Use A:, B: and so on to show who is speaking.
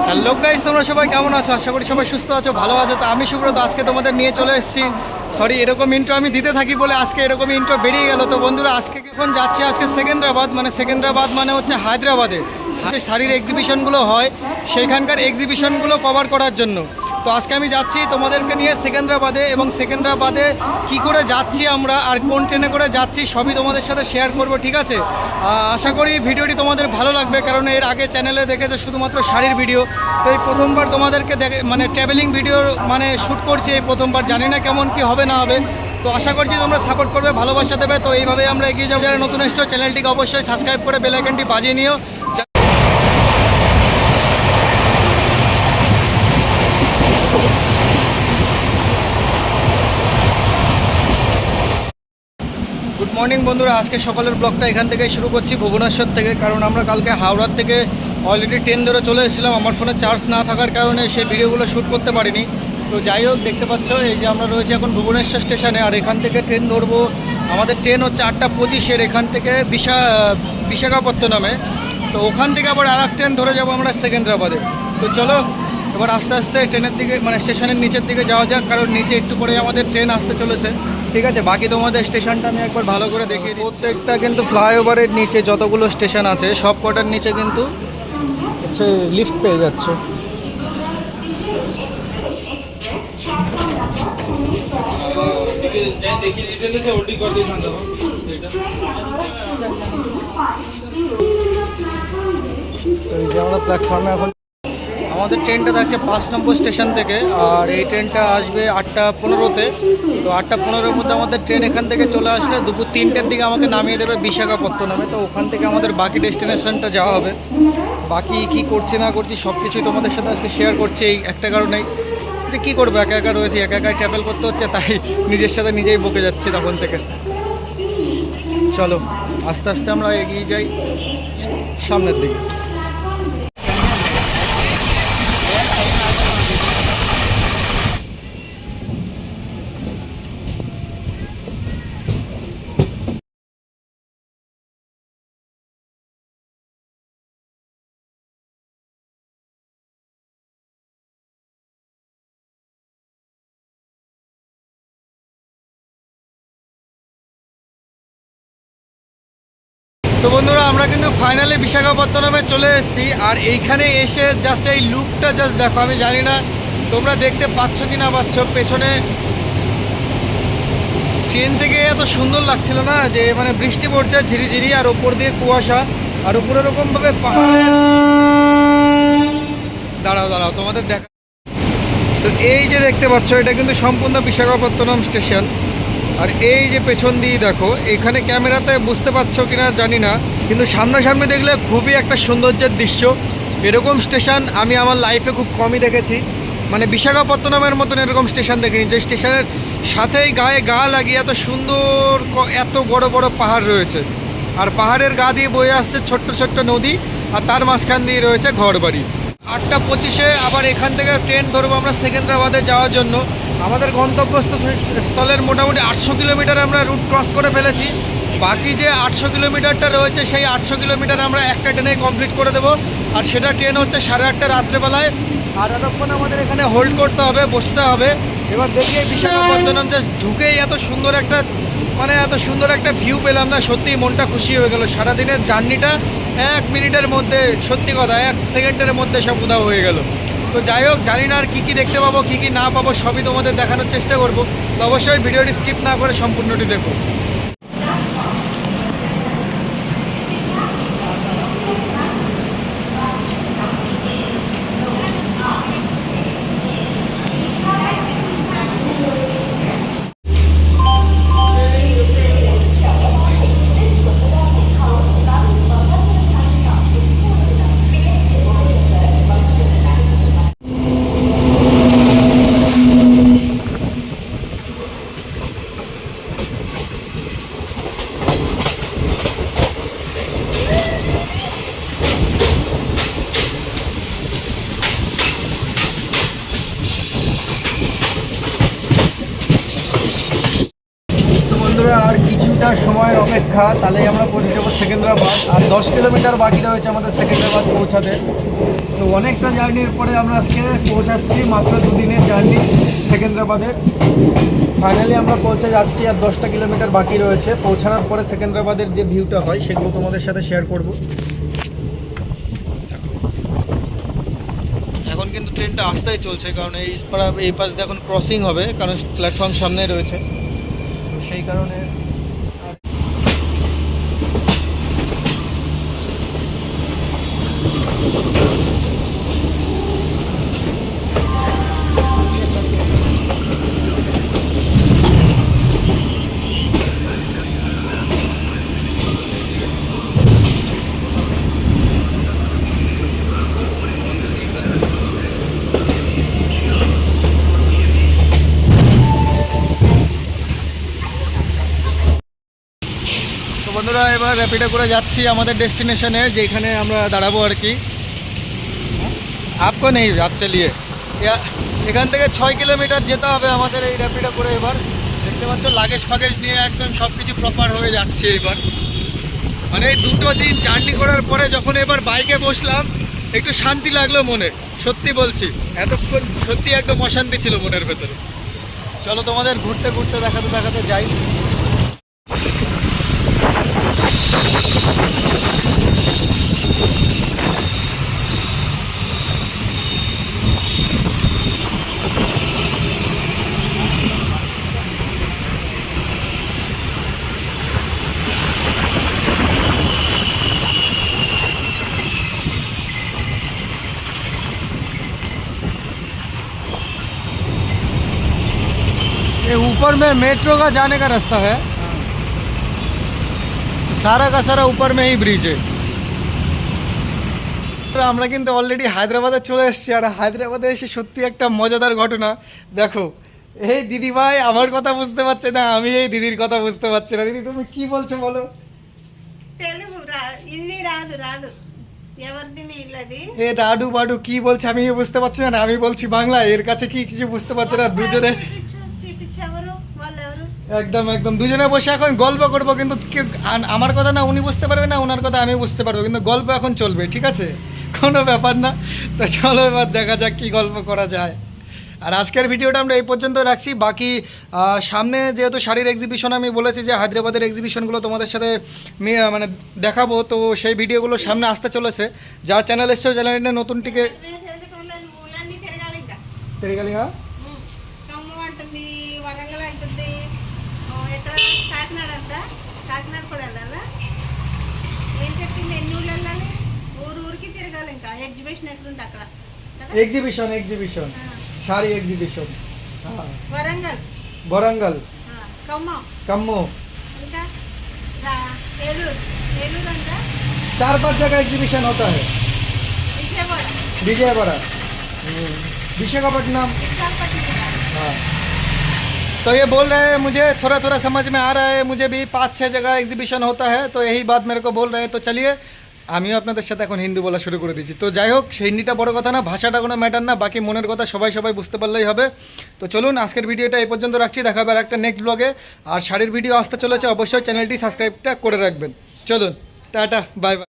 A: Hello guys, তোমরা সবাই কেমন আছো? আশা করি সবাই সুস্থ আছো, ভালো আছো। তো আমি সুব্রত আজকে তোমাদের নিয়ে চলে এসেছি। সরি, এরকম ইন্ট্রো আমি দিতে থাকি বলে আজকে এরকম ইন্ট্রো বেরিয়ে গেল। তো বন্ধুরা, আজকে এখন যাচ্ছি আজকে সেকেন্দ্রাবাদ মানে হচ্ছে হায়দ্রাবাদে যে শাড়ির এক্সিবিশনগুলো হয় সেইখানকার এক্সিবিশনগুলো কভার করার জন্য। তো আজকে আমি যাচ্ছি তোমাদেরকে নিয়ে সেকেন্দ্রাবাদে, এবং সেকেন্দ্রাবাদে কি করে যাচ্ছি আমরা আর কোন ট্রেনে করে যাচ্ছি সবই তোমাদের সাথে শেয়ার করব, ঠিক আছে? আশা করি ভিডিওটি তোমাদের ভালো লাগবে, কারণ এর আগে চ্যানেলে দেখেছে শুধুমাত্র শাড়ির ভিডিও। তো এই প্রথমবার তোমাদেরকে মানে ট্রাভেলিং ভিডিও মানে শ্যুট করছি এই প্রথমবার, জানি না কেমন কি হবে না হবে। তো আশা করছি তোমরা সাপোর্ট করবে, ভালোবাসা দেবে। তো এইভাবে আমরা এগিয়ে যাবো। যারা নতুন এসছো চ্যানেলটিকে অবশ্যই সাবস্ক্রাইব করে বেল আইকনটি বাজিয়ে নিও। গুড মর্নিং বন্ধুরা, আজকে সকালের ব্লগটা এখান থেকেই শুরু করছি, ভুবনেশ্বর থেকে। কারণ আমরা কালকে হাওড়ার থেকে অলরেডি ট্রেন ধরে চলে এসেছিলাম। আমার ফোনে চার্জ না থাকার কারণে সেই ভিডিওগুলো শ্যুট করতে পারিনি। তো যাই হোক, দেখতে পাচ্ছ এই যে আমরা রয়েছি এখন ভুবনেশ্বর স্টেশনে, আর এখান থেকে ট্রেন ধরবো। আমাদের ট্রেন হচ্ছে 8:25-এর, এখান থেকে বিশাখাপত্তনমে। তো ওখান থেকে আবার আর এক ট্রেন ধরে যাবো আমরা সেকেন্দ্রাবাদে। তো চলো এবার আস্তে আস্তে ট্রেনের দিকে মানে স্টেশনের নিচের দিকে যাওয়া যাক, কারণ নিচে একটু পরে আমাদের ট্রেন আসতে চলেছে, ঠিক আছে? বাকি তোমাদের স্টেশনটা আমি একবার ভালো করে দেখিয়ে দিই। প্রত্যেকটা কিন্তু ফ্লাইওভারের নিচে যতগুলো স্টেশন আছে সব কটার নিচে কিন্তু হচ্ছে লিফট পেয়ে যাচ্ছে। তো এই যে আমরা প্ল্যাটফর্মে এখন, আমাদের ট্রেনটা থাকছে 5 নম্বর স্টেশন থেকে, আর এই ট্রেনটা আসবে 8:15-তে। তো 8:15-এর মধ্যে আমাদের ট্রেন এখান থেকে চলে আসলে দুপুর 3টের দিকে আমাকে নামিয়ে দেবে বিশাখাপত্তনমে। তো ওখান থেকে আমাদের বাকি ডেস্টিনেশনটা যাওয়া হবে। বাকি কি করছি না করছি সব কিছুই তোমাদের সাথে আজকে শেয়ার করছি, এই একটা কারণেই যে কী করবো, একা একা রয়েছি, একা একাই ট্রাভেল করতে হচ্ছে, তাই নিজের সাথে নিজেই বকে যাচ্ছি তখন থেকে। চলো আস্তে আস্তে আমরা এগিয়ে যাই সামনের দিকে। তো বন্ধুরা, আমরা কিন্তু ফাইনালি বিশাখাপত্তনমে চলে এসেছি। আর এইখানে এসে জাস্ট এই লুকটা জাস্ট দেখো। আমি জানি না তোমরা দেখতে পাচ্ছ কি না পাচ্ছ, পেছনে ট্রেন থেকে এত সুন্দর লাগছিল না, যে মানে বৃষ্টি পড়ছে ঝিরিঝিরি, আর ওপর দিয়ে কুয়াশা, আর উপরে এরকমভাবে পাহাড়। দাঁড়াও তোমাদের দেখা। তো এই যে দেখতে পাচ্ছ, এটা কিন্তু সম্পূর্ণ বিশাখাপত্তনম স্টেশন। আর এই যে পেছন দিয়ে দেখো, এখানে ক্যামেরাতে বুঝতে পারছো কিনা জানি না, কিন্তু সামনাসামনি দেখলে খুবই একটা সৌন্দর্যের দৃশ্য। এরকম স্টেশন আমি আমার লাইফে খুব কমই দেখেছি, মানে বিশাখাপত্তনমের মতন এরকম স্টেশন দেখিনি, যে স্টেশনের সাথেই গায়ে গা লাগিয়ে এত সুন্দর এত বড় বড় পাহাড় রয়েছে, আর পাহাড়ের গা দিয়ে বয়ে আসছে ছোট্ট ছোট্ট নদী, আর তার মাঝখান দিয়ে রয়েছে ঘরবাড়ি। 8:25-এ আবার এখান থেকে ট্রেন ধরবো আমরা সেকেন্দ্রাবাদে যাওয়ার জন্য। আমাদের গন্তব্যস্থলের মোটামুটি 800 কিলোমিটার আমরা রুট ক্রস করে ফেলেছি। বাকি যে 800 কিলোমিটারটা রয়েছে সেই 800 কিলোমিটার আমরা একটা ট্রেনে কমপ্লিট করে দেবো, আর সেটা ট্রেন হচ্ছে 8:30 রাত্রেবেলায়। আর এতক্ষণ আমাদের এখানে হোল্ড করতে হবে, বসতে হবে। এবার দেখি বিশাখাপত্তনম জাস্ট ঢুকেই এত সুন্দর একটা ভিউ পেলাম না, সত্যিই মনটা খুশি হয়ে গেল। সারাদিনের জার্নিটা 1 মিনিটের মধ্যে, সত্যি কথা 1 সেকেন্ডের মধ্যে সব উধাও হয়ে গেল। তো যাই হোক, জানি না আর কী দেখতে পাবো, কী না পাবো, সবই তোমাদের দেখানোর চেষ্টা করবো। তো অবশ্যই ভিডিওটি স্কিপ না করে সম্পূর্ণটি দেখো। অপেক্ষা, তাহলেই আমরা পৌঁছে যাবো সেকেন্দ্রাবাদ। আর 10 কিলোমিটার বাকি রয়েছে আমাদের সেকেন্দ্রাবাদ পৌঁছাতে। তো অনেকটা জার্নির পরে আমরা আজকে পৌঁছাচ্ছি, মাত্র 2 দিনের জার্নি সেকেন্দ্রাবাদের। ফাইনালি আমরা পৌঁছে যাচ্ছি, আর 10টা কিলোমিটার বাকি রয়েছে। পৌঁছানোর পরে সেকেন্দ্রাবাদের যে ভিউটা হয় সেগুলো তোমাদের সাথে শেয়ার করব। এখন কিন্তু ট্রেনটা আসতেই চলছে, কারণ এই পাশ দিয়ে এখন ক্রসিং হবে, কারণ প্ল্যাটফর্ম সামনে রয়েছে, তো সেই কারণে। বন্ধুরা, এবার র্যাপিডো করে যাচ্ছি আমাদের ডেস্টিনেশনে, যেখানে আমরা দাঁড়াবো আর কি। আপকো নেই, আপ চালিয়ে। এখান থেকে 6 কিলোমিটার যেতে হবে আমাদের এই র্যাপিডো করে। এবার দেখতে পাচ্ছ লাগেজ ফাগেজ নিয়ে একদম সব কিছু প্রপার হয়ে যাচ্ছে এবার। মানে এই 2 দিন জার্নি করার পরে যখন এবার বাইকে বসলাম, একটু শান্তি লাগলো মনে, সত্যি বলছি। এতক্ষণ সত্যি একদম অশান্তি ছিল মনের ভেতরে। চলো তোমাদের ঘুরতে ঘুরতে দেখাতে দেখাতে যাই। ये ऊपर में मेट्रो का जाने का रास्ता है, सारा का सारा ऊपर में ही ब्रिज है। আমরা কিন্তু অলরেডি হায়দ্রাবাদে চলে এসেছি, আর হায়দ্রাবাদে এসে সত্যি একটা মজাদার ঘটনা। দেখো, এই দিদি ভাই আমার কথা বুঝতে পারছে না, আমি এই দিদির কথা বুঝতে পারছি না। দিদি তুমি কি বলছো বলো?
B: తెలుగు హిందీ రాదు రాదు ఎవరిది మీ ఇల్లది
A: এ ডাডু বাডু কি বলছে আমি বুঝতে পারছি না, আমি বলছি বাংলা, এর কাছে কি কিছু বুঝতে পারছে না। দুজনে
B: చూపించేవారు వాళ్ళు ఎవరు
A: একদম একদম দুজনে বসে এখন গল্প করবো, কিন্তু আমার কথা না উনি বুঝতে পারবে না, ওনার কথা আমি বুঝতে পারবো, কিন্তু গল্প এখন চলবে, ঠিক আছে, কোনো ব্যাপার না। তো চলো এবার দেখা যাক কি গল্প করা যায়। আর আজকের ভিডিওটা আমরা এই পর্যন্ত রাখছি। বাকি সামনে যেহেতু শাড়ির এক্সিবিশন, আমি বলেছি যে হায়দ্রাবাদের এক্সিবিশনগুলো তোমাদের সাথে মানে দেখাবো, তো সেই ভিডিওগুলো সামনে আসতে চলেছে। যারা চ্যানেল এসছো, চ্যানেলটা নতুনটিকে
B: ఊళ్ళన్నీ తిరగాలి ఇంకా
A: তেরিগালিঙা
B: ఖమ్మం అంటుంది వరంగల్ అంటుంది ఎక్కడ కాకినాడ అంట కాకినాడ కూడా వెళ్ళాలా ఏం చెప్పింది ఎన్ని ఊళ్ళు వెళ్ళాలి ఊరు ఊరికి తిరగాలి ఇంకా ఎగ్జిబిషన్ ఎక్కడుంటే అక్కడ కదా
A: exhibition exhibition sari exhibition,
B: Warangal
A: Warangal,
B: Khammam
A: Khammam,
B: ఇంకా ఏలూరు ఏలూరు అంట
A: 4-5 जगह एग्जीबिशन होता है।
B: విజయవాడ
A: विजयवाड़ा, विशाखापट्टनम।
B: విశాఖపట్నం
A: हाँ, तो ये बोल रहे हैं, मुझे थोड़ा थोड़ा समझ में आ रहा है, मुझे भी 5-6 जगह एग्जीबिशन होता है, तो यही बात मेरे को बोल रहे हैं। तो चलिए আমিও আপনাদের সাথে এখন হিন্দি বলা শুরু করে দিয়েছি। তো যাই হোক, হিন্দিটা বড় কথা না, ভাষাটা কোনো ম্যাটার না, বাকি মনের কথা সবাই সবাই বুঝতে পারলেই হবে। তো চলুন আজকের ভিডিওটা এই পর্যন্ত রাখছি, দেখা হবে আর একটা নেক্সট ব্লগে। আর শাড়ির ভিডিও আসতে চলেছে, অবশ্যই চ্যানেলটি সাবস্ক্রাইবটা করে রাখবেন। চলুন, টাটা, বাই বাই।